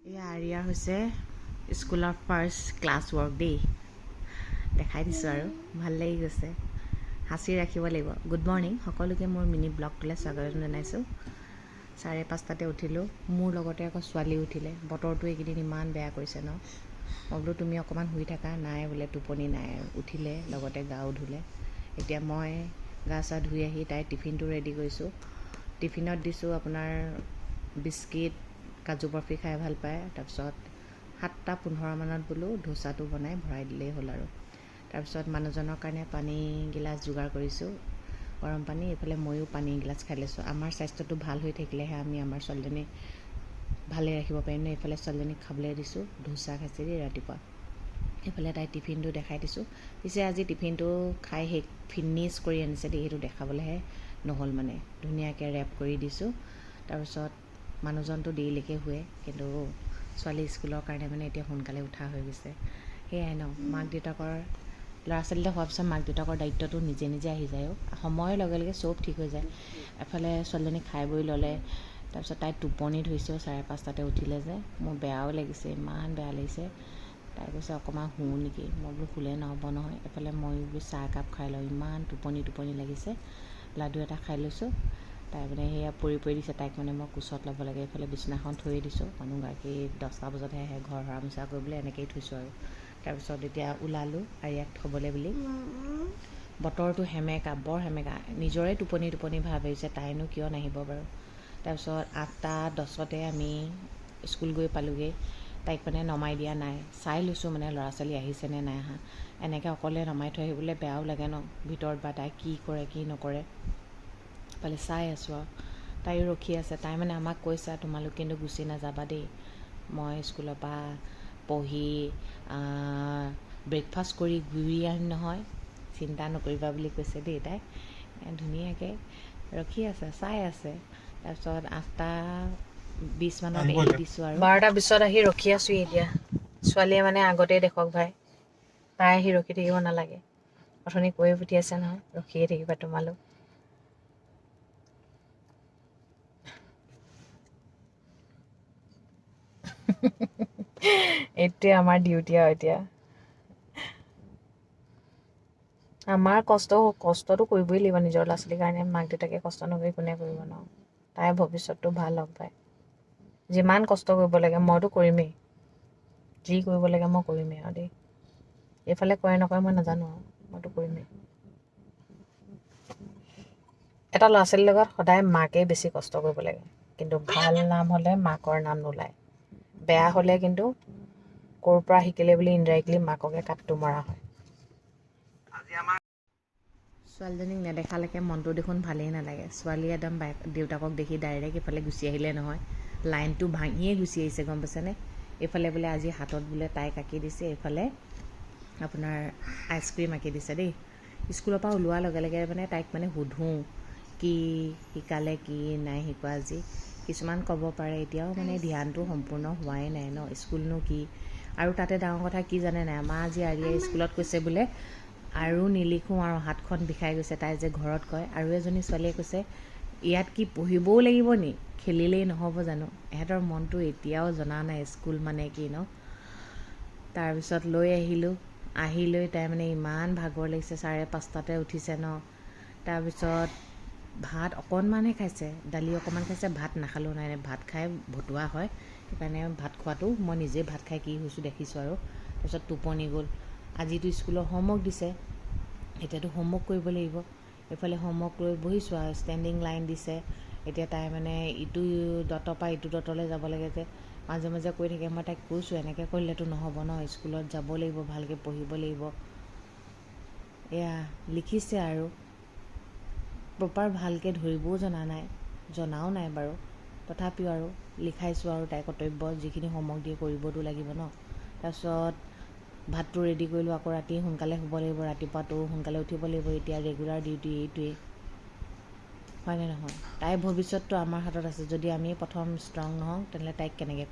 এয়া আৰিয়াৰ হৈছে স্কুলৰ ফাৰ্ষ্ট ক্লাছ ৱৰ্ক দেই, দেখাই দিছোঁ আৰু ভাল লাগি গৈছে, সাঁচি ৰাখিব লাগিব। গুড মৰ্ণিং সকলোকে মোৰ মিনি ব্লগটোলৈ স্বাগতম জনাইছোঁ। 5:30 উঠিলোঁ, মোৰ লগতে আকৌ ছোৱালী উঠিলে। বতৰটো এইকেইদিন ইমান বেয়া কৰিছে ন। মই বোলো তুমি অকণমান শুই থাকা, নাই বোলে টোপনি নাই আৰু উঠিলে, লগতে গাও ধুলে। এতিয়া মই গা চা ধুই আহি তাইৰ টিফিনটো ৰেডি কৰিছোঁ। টিফিনত দিছোঁ আপোনাৰ বিস্কিট, কাজু বৰফি খাই ভাল পায়। তাৰপিছত 7:15 মানত বোলো ধোচাটো বনাই ভৰাই দিলেই হ'ল আৰু। তাৰপিছত মানুহজনৰ কাৰণে পানী গিলাচ যোগাৰ কৰিছোঁ, গৰম পানী। এইফালে ময়ো পানী গিলাচ খাই লৈছোঁ। আমাৰ স্বাস্থ্যটো ভাল হৈ থাকিলেহে আমি আমাৰ ছোৱালীজনীক ভালে ৰাখিব পাৰিম ন। এইফালে ছোৱালীজনীক খাবলৈ দিছোঁ, ধোচা খাইছে দেই ৰাতিপুৱা। এইফালে তাই টিফিনটো দেখাই দিছোঁ। পিছে আজি টিফিনটো খাই ফিনিছ কৰি আনিছে দেই, সেইটো দেখাবলৈহে নহ'ল মানে। ধুনীয়াকৈ ৰেপ কৰি দিছোঁ। তাৰপিছত মানুহজনটো দেৰিলৈকে শুৱে, কিন্তু ছোৱালী স্কুলৰ কাৰণে মানে এতিয়া সোনকালে উঠা হৈ গৈছে। সেয়াই ন, মাক দেউতাকৰ ল'ৰা ছোৱালীতে হোৱাৰ পিছত মাক দেউতাকৰ দায়িত্বটো নিজে নিজে আহি যায়। সময়ৰ লগে লগে চব ঠিক হৈ যায়। এফালে ছোৱালীজনী খাই বৈ ল'লে, তাৰপিছত তাই টোপনি ধৰিছেও, 5:30 উঠিলে যে। মোৰ বেয়াও লাগিছে, ইমান বেয়া লাগিছে। তাই কৈছে অকণমান শুওঁ নেকি, মই বোলো শুলে নহ'ব নহয়। এফালে ময়ো চাহ একাপ খাই লওঁ, ইমান টোপনি লাগিছে। লাডু এটা খাই লৈছোঁ। তাই মানে সেয়া পৰি দিছে, তাইক মানে মই কোচত ল'ব লাগে। এইফালে বিছনাখন থৈয়ে দিছোঁ, মানুহগৰাকী 10টা বজাতহে আহে ঘৰ সৰা মোচা কৰিবলৈ, এনেকৈয়ে থৈছোঁ আৰু। তাৰপিছত এতিয়া ওলালোঁ আৰিয়াক থ'বলৈ বুলি। বতৰটো সেমেকা, বৰ সেমেকা, নিজৰে টোপনি ভাৱ আহিছে, তাইনো কিয় নাহিব বাৰু। তাৰপিছত 8:10 আমি স্কুল গৈ পালোঁগৈ। তাইক মানে নমাই দিয়া নাই, চাই লৈছোঁ মানে ল'ৰা ছোৱালী আহিছেনে নাই অহা। এনেকৈ অকলে নমাই থৈ আহিবলৈ বেয়াও লাগে ন, ভিতৰত বা তাই কি কৰে কি নকৰে। পালে চাই আছোঁ আৰু তাইও ৰখি আছে। তাই মানে আমাক কৈছে, তোমালোক কিন্তু গুচি নাযাবা দেই, মই স্কুলৰ পৰা পঢ়ি ব্ৰেকফাষ্ট কৰি ঘূৰি আহিম নহয়, চিন্তা নকৰিবা বুলি কৈছে দেই। তাই ধুনীয়াকৈ ৰখি আছে, চাই আছে। তাৰপিছত 8:20 মানত এৰি দিছোঁ আৰু 12:20 আহি ৰখি আছোঁ এতিয়া। ছোৱালীয়ে মানে আগতেই দেখক ভাই, তাই আহি ৰখি থাকিব নালাগে। অথনি কৈ পঠিয়াইছে নহয়, ৰখিয়ে থাকিবা তোমালোক। এইটোৱে আমাৰ ডিউটি আৰু এতিয়া। আমাৰ কষ্টটো কৰিবই লাগিব নিজৰ ল'ৰা ছোৱালীৰ কাৰণে। মাক দেউতাকে কষ্ট নকৰি কোনে কৰিব ন। তাইৰ ভৱিষ্যতটো ভাল হওক পায়। যিমান কষ্ট কৰিব লাগে মইতো কৰিমেই, যি কৰিব লাগে মই কৰিমেই আৰু দেই। এইফালে কৰে নকৰে মই নাজানো আৰু, মইতো কৰিমেই। এটা ল'ৰা ছোৱালীৰ লগত সদায় মাকেই বেছি কষ্ট কৰিব লাগে, কিন্তু ভাল নাম হ'লে মাকৰ নাম নোলায়। বেয়া হ'লে কিন্তু ক'ৰ পৰা শিকিলে বুলি ইনডাইৰেক্টলি মাককে কাটটো মৰা হয়। ছোৱালীজনীক নেদেখালৈকে মনটো দেখোন ভালেই নালাগে। ছোৱালী একদম দেউতাকক দেখি ডাইৰেক্ট এইফালে গুচি আহিলে নহয়, লাইনটো ভাঙিয়ে গুচি আহিছে, গম পাইছেনে। এইফালে বোলে আজি হাতত বোলে তাইক আঁকি দিছে, এইফালে আপোনাৰ আইচক্ৰীম আঁকি দিছে দেই। স্কুলৰ পৰা ওলোৱাৰ লগে লগে মানে তাইক মানে সোধোঁ কি শিকালে, কি নাই শিকোৱা আজি। কিছুমান ক'ব পাৰে, এতিয়াও মানে ধ্যানটো সম্পূৰ্ণ হোৱাই নাই ন, স্কুলনো কি। আৰু তাতে ডাঙৰ কথা কি জানে নাই, আমাৰ আজি আৰিয়াই স্কুলত কৈছে বোলে আৰু নিলিখোঁ আৰু হাতখন বিষাই গৈছে। তাই যে ঘৰত কয়। আৰু এজনী ছোৱালীয়ে কৈছে ইয়াত কি পঢ়িবও লাগিব নি, খেলিলেই নহ'ব জানো। এহঁতৰ মনটো এতিয়াও জনা নাই স্কুল মানে কি ন। তাৰপিছত লৈ আহিলোঁ, আহি লৈ তাই মানে ইমান ভাগৰ লাগিছে, 5:30 উঠিছে ন। তাৰপিছত ভাত অকণমানহে খাইছে, দালি অকণমান খাইছে, ভাত নাখালেও নাই। ভাত খাই ভতুৱা হয়, সেইকাৰণে ভাত খোৱাটো মই নিজেই ভাত খাই কি হৈছোঁ দেখিছোঁ আৰু। তাৰপিছত টোপনি গ'ল। আজিতো স্কুলৰ হোমৱৰ্ক দিছে, এতিয়াতো হোমৱৰ্ক কৰিব লাগিব। এইফালে হোমৱৰ্ক লৈ বহিছোঁ আৰু, ষ্টেণ্ডিং লাইন দিছে। এতিয়া তাই মানে ইটো দটৰ পৰা ইটো দটলৈ যাব লাগে যে, মাজে মাজে কৈ থাকে। মই তাইক কৈছোঁ এনেকৈ কৰিলেতো নহ'ব ন, স্কুলত যাব লাগিব, ভালকৈ পঢ়িব লাগিব। এয়া লিখিছে আৰু প্ৰপাৰ ভালকৈ ধৰিবও জনাও নাই বাৰু, তথাপিও আৰু লিখাইছোঁ আৰু তাইৰ কৰ্তব্য যিখিনি হোমৱৰ্ক দিয়ে কৰিবতো লাগিব ন। তাৰপিছত ভাতটো ৰেডি কৰিলোঁ, আকৌ ৰাতি সোনকালে শুব লাগিব, ৰাতিপুৱাতো সোনকালে উঠিব লাগিব। এতিয়া ৰেগুলাৰ ডিউটি এইটোৱেই, হয়নে নহয়। তাইৰ ভৱিষ্যতটো আমাৰ হাতত আছে। যদি আমি প্ৰথম ষ্ট্ৰং নহওঁ তেনেহ'লে তাইক কেনেকৈ